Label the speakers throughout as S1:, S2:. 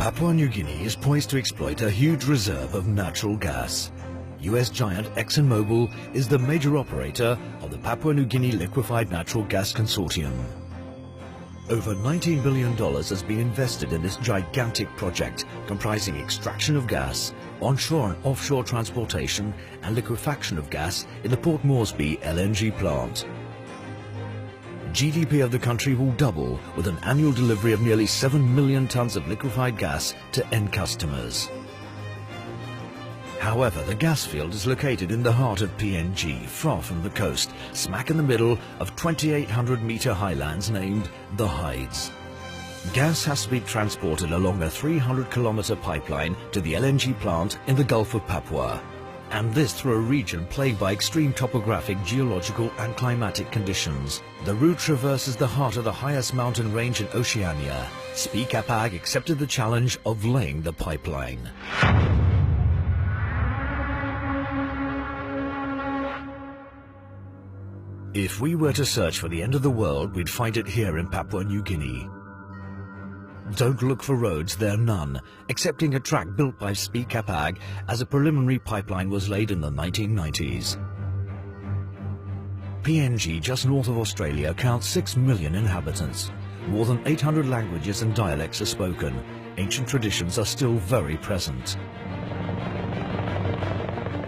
S1: Papua New Guinea is poised to exploit a huge reserve of natural gas. US giant ExxonMobil is the major operator of the Papua New Guinea Liquefied Natural Gas Consortium. Over $19 billion has been invested in this gigantic project, comprising extraction of gas, onshore and offshore transportation and liquefaction of gas in the Port Moresby LNG plant. GDP of the country will double with an annual delivery of nearly 7 million tons of liquefied gas to end customers. However, the gas field is located in the heart of PNG, far from the coast, smack in the middle of 2,800-meter highlands named the Hides. Gas has to be transported along a 300-kilometer pipeline to the LNG plant in the Gulf of Papua, and this through a region plagued by extreme topographic, geological and climatic conditions. The route traverses the heart of the highest mountain range in Oceania. Speicapag accepted the challenge of laying the pipeline. If we were to search for the end of the world, we'd find it here in Papua New Guinea. Don't look for roads, there are none, excepting a track built by Speicapag as a preliminary pipeline was laid in the 1990s. PNG, just north of Australia, counts 6 million inhabitants. More than 800 languages and dialects are spoken. Ancient traditions are still very present.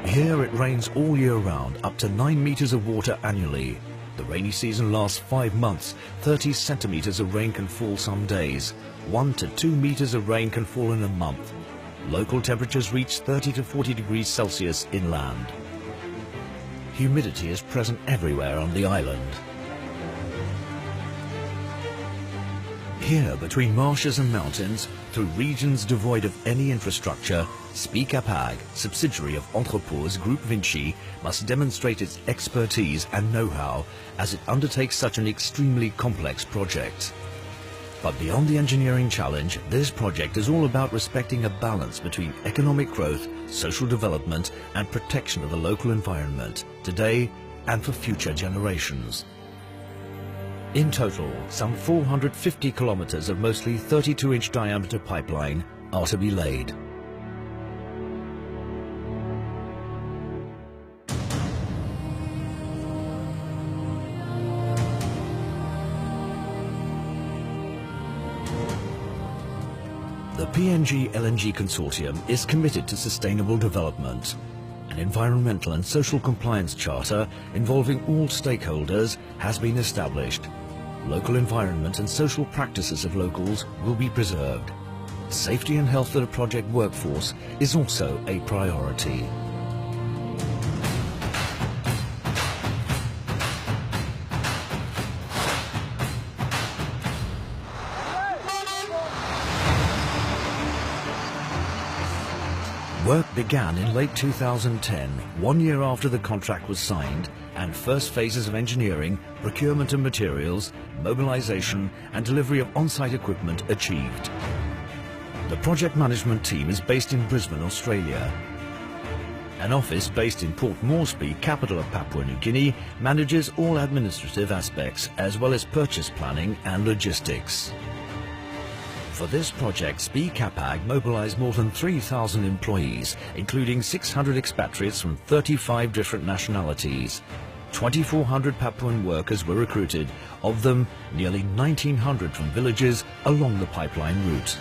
S1: Here it rains all year round, up to 9 meters of water annually. The rainy season lasts 5 months. 30 centimeters of rain can fall some days. 1 to 2 meters of rain can fall in a month. Local temperatures reach 30 to 40 degrees Celsius inland. Humidity is present everywhere on the island. Here, between marshes and mountains, through regions devoid of any infrastructure, Speicapag, subsidiary of Entrepose Group Vinci, must demonstrate its expertise and know-how as it undertakes such an extremely complex project. But beyond the engineering challenge, this project is all about respecting a balance between economic growth, social development and protection of the local environment, today and for future generations. In total, some 450 kilometers of mostly 32-inch diameter pipeline are to be laid. The PNG LNG Consortium is committed to sustainable development. An environmental and social compliance charter involving all stakeholders has been established. Local environment and social practices of locals will be preserved. Safety and health of the project workforce is also a priority. Work began in late 2010, 1 year after the contract was signed, and first phases of engineering, procurement of materials, mobilization and delivery of on-site equipment achieved. The project management team is based in Brisbane, Australia. An office based in Port Moresby, capital of Papua New Guinea, manages all administrative aspects as well as purchase planning and logistics. For this project, Speicapag mobilized more than 3,000 employees, including 600 expatriates from 35 different nationalities. 2,400 Papuan workers were recruited, of them nearly 1,900 from villages along the pipeline route.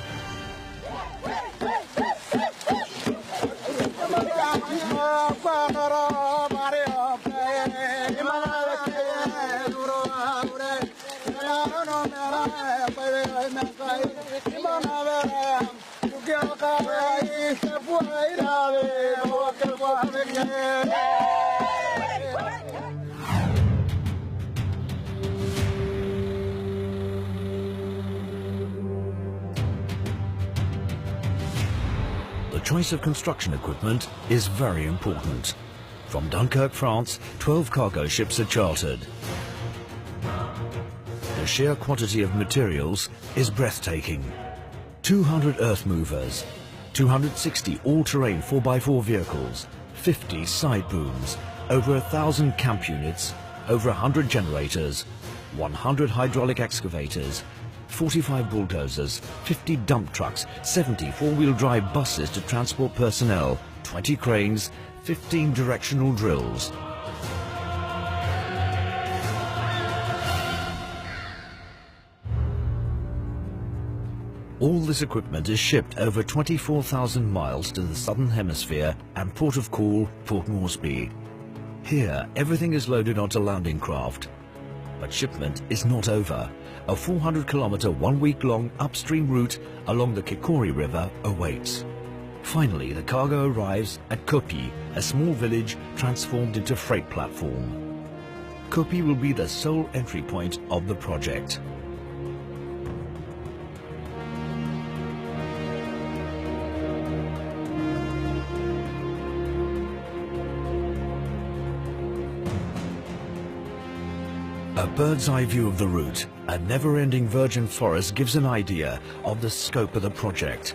S1: The choice of construction equipment is very important. From Dunkirk, France, 12 cargo ships are chartered. The sheer quantity of materials is breathtaking. 200 earth movers, 260 all-terrain 4x4 vehicles, 50 side booms, over 1,000 camp units, over 100 generators, 100 hydraulic excavators, 45 bulldozers, 50 dump trucks, 70 four-wheel drive buses to transport personnel, 20 cranes, 15 directional drills. All this equipment is shipped over 24,000 miles to the Southern Hemisphere and port of call, Port Moresby. Here, everything is loaded onto landing craft. But shipment is not over. A 400-kilometer, one-week-long upstream route along the Kikori River awaits. Finally, the cargo arrives at Kopi, a small village transformed into freight platform. Kopi will be the sole entry point of the project. A bird's eye view of the route, a never-ending virgin forest gives an idea of the scope of the project.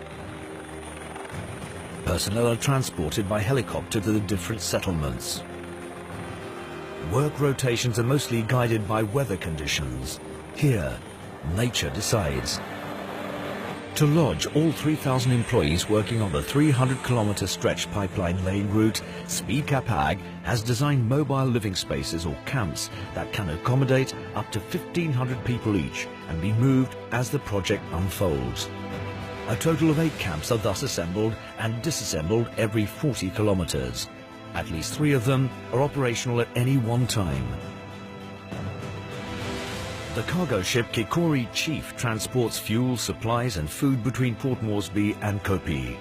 S1: Personnel are transported by helicopter to the different settlements. Work rotations are mostly guided by weather conditions. Here, nature decides. To lodge all 3,000 employees working on the 300-kilometer stretch pipeline laying route, Speicapag has designed mobile living spaces or camps that can accommodate up to 1,500 people each and be moved as the project unfolds. A total of 8 camps are thus assembled and disassembled every 40 kilometers. At least 3 of them are operational at any one time. The cargo ship Kikori Chief transports fuel, supplies and food between Port Moresby and Kopi.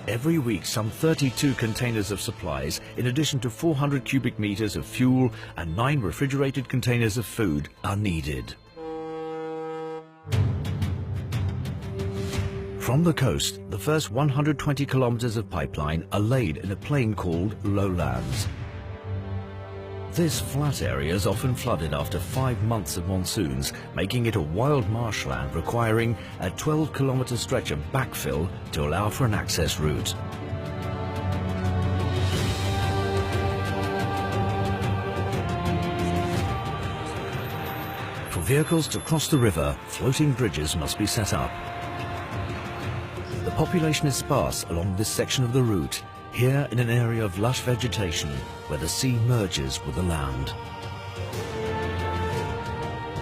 S1: Every week, some 32 containers of supplies, in addition to 400 cubic meters of fuel and 9 refrigerated containers of food, are needed. From the coast, the first 120 kilometers of pipeline are laid in a plain called lowlands. This flat area is often flooded after 5 months of monsoons, making it a wild marshland requiring a 12-kilometer stretch of backfill to allow for an access route. For vehicles to cross the river, floating bridges must be set up. The population is sparse along this section of the route, here in an area of lush vegetation where the sea merges with the land.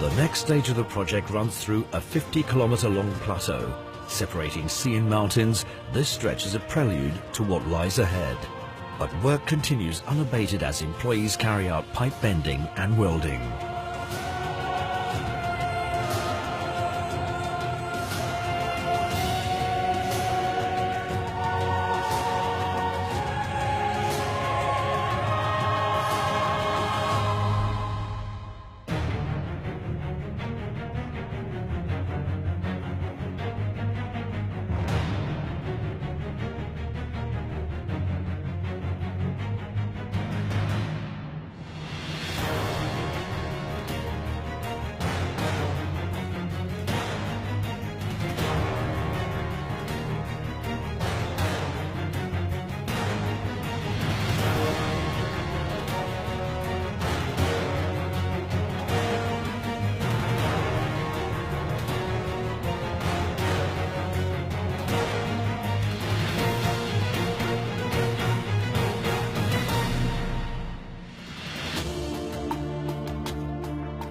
S1: The next stage of the project runs through a 50-kilometer long plateau. Separating sea and mountains, this stretch is a prelude to what lies ahead. But work continues unabated as employees carry out pipe bending and welding.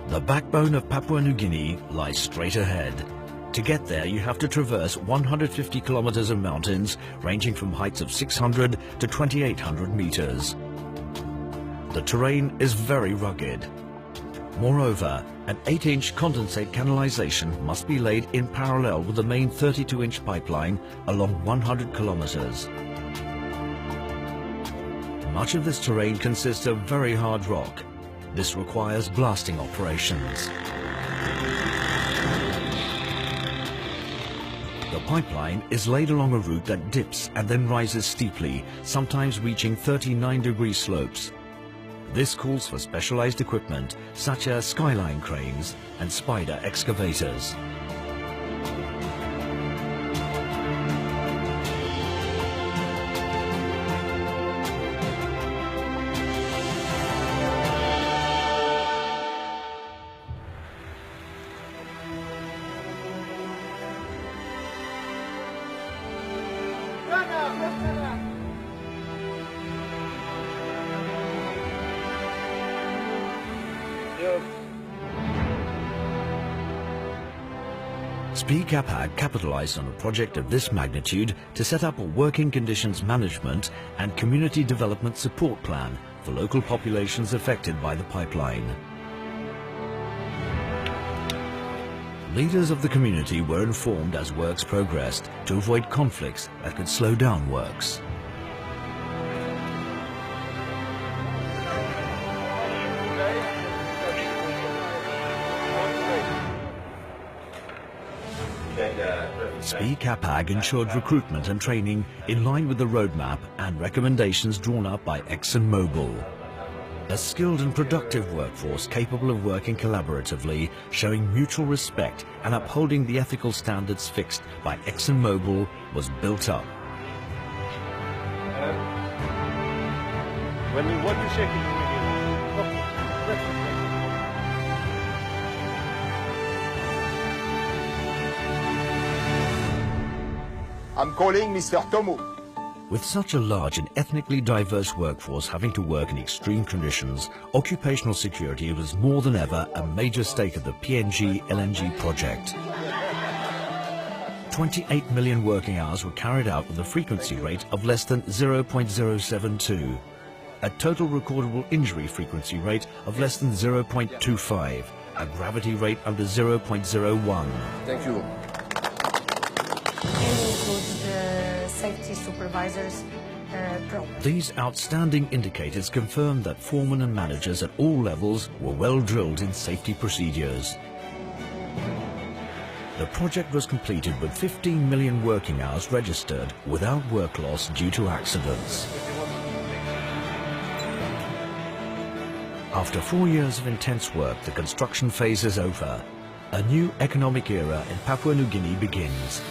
S1: The backbone of Papua New Guinea lies straight ahead. To get there, you have to traverse 150 kilometers of mountains, ranging from heights of 600 to 2,800 meters. The terrain is very rugged. Moreover, an 8-inch condensate canalization must be laid in parallel with the main 32-inch pipeline along 100 kilometers. Much of this terrain consists of very hard rock. This requires blasting operations. The pipeline is laid along a route that dips and then rises steeply, sometimes reaching 39-degree slopes. This calls for specialized equipment such as skyline cranes and spider excavators. Speicapag capitalized on a project of this magnitude to set up a working conditions management and community development support plan for local populations affected by the pipeline. Leaders of the community were informed as works progressed to avoid conflicts that could slow down works. Speicapag ensured recruitment and training in line with the roadmap and recommendations drawn up by ExxonMobil. A skilled and productive workforce capable of working collaboratively, showing mutual respect and upholding the ethical standards fixed by ExxonMobil was built up.
S2: When we want to check it,
S3: I'm calling Mr. Tomo.
S1: With such a large and ethnically diverse workforce having to work in extreme conditions, occupational security was more than ever a major stake of the PNG LNG project. 28 million working hours were carried out with a frequency rate of less than 0.072, a total recordable injury frequency rate of less than 0.25, a gravity rate under 0.01.
S3: Thank you.
S4: Safety supervisors
S1: These outstanding indicators confirm that foremen and managers at all levels were well drilled in safety procedures. The project was completed with 15 million working hours registered without work loss due to accidents. After 4 years of intense work, the construction phase is over. A new economic era in Papua New Guinea begins.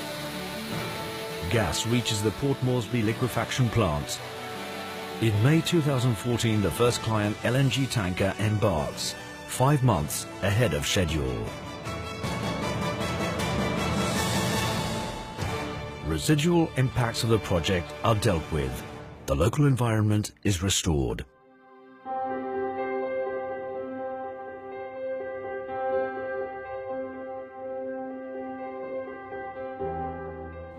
S1: Gas reaches the Port Moresby liquefaction plant. In May 2014, the first client LNG tanker embarks, 5 months ahead of schedule. Residual impacts of the project are dealt with. The local environment is restored.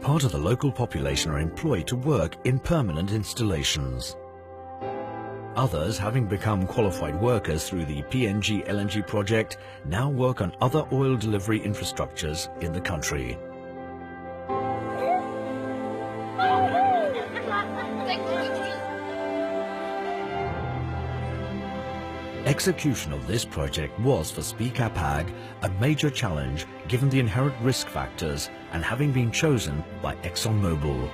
S1: Part of the local population are employed to work in permanent installations. Others, having become qualified workers through the PNG LNG project, now work on other oil delivery infrastructures in the country. Execution of this project was for Speicapag a major challenge given the inherent risk factors and having been chosen by ExxonMobil.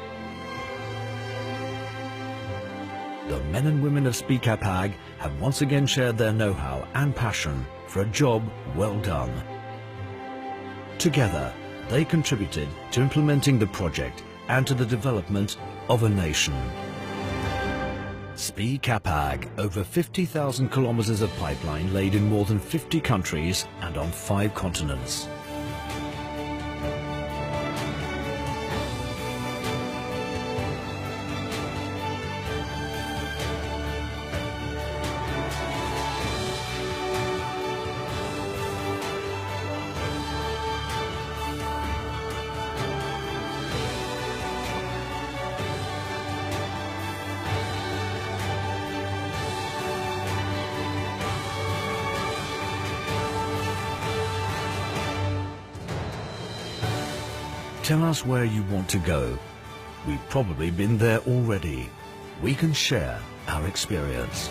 S1: The men and women of Speicapag have once again shared their know-how and passion for a job well done. Together, they contributed to implementing the project and to the development of a nation. Speicapag, over 50,000 kilometers of pipeline laid in more than 50 countries and on 5 continents. Tell us where you want to go. We've probably been there already. We can share our experience.